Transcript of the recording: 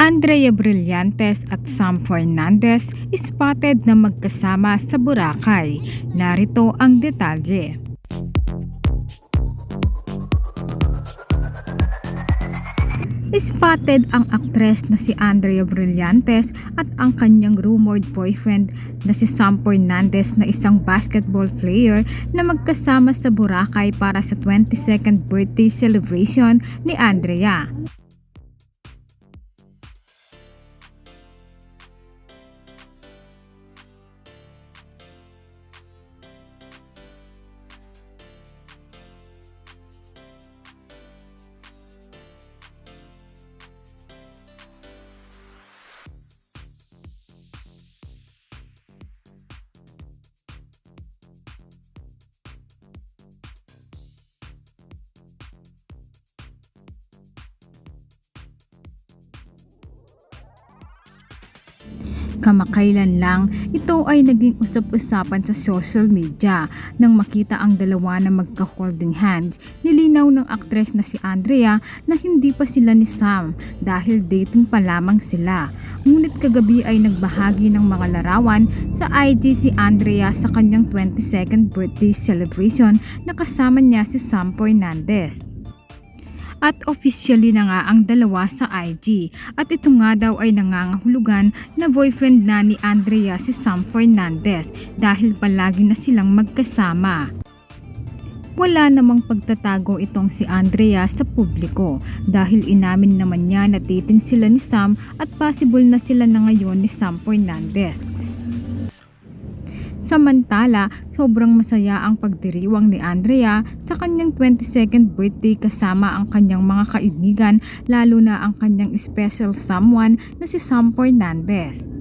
Andrea Brillantes at Sam Fernandez spotted na magkasama sa Boracay. Narito ang detalye. Spotted ang aktres na si Andrea Brillantes at ang kanyang rumored boyfriend na si Sam Fernandez na isang basketball player na magkasama sa Boracay para sa 22nd birthday celebration ni Andrea. Kamakailan lang, ito ay naging usap-usapan sa social media nang makita ang dalawa na magka-holding hands. Nilinaw ng aktres na si Andrea na hindi pa sila ni Sam dahil dating pa lamang sila. Ngunit kagabi ay nagbahagi ng mga larawan sa IG si Andrea sa kanyang 22nd birthday celebration na kasama niya si Sam Fernandez. At officially na nga ang dalawa sa IG at ito nga daw ay nangangahulugan na boyfriend na ni Andrea si Sam Fernandez dahil palagi na silang magkasama. Wala namang pagtatago itong si Andrea sa publiko dahil inamin naman niya na dating sila ni Sam at possible na sila na ngayon ni Sam Fernandez. Samantala, sobrang masaya ang pagdiriwang ni Andrea sa kanyang 22nd birthday kasama ang kanyang mga kaibigan lalo na ang kanyang special someone na si Sam Fernandez.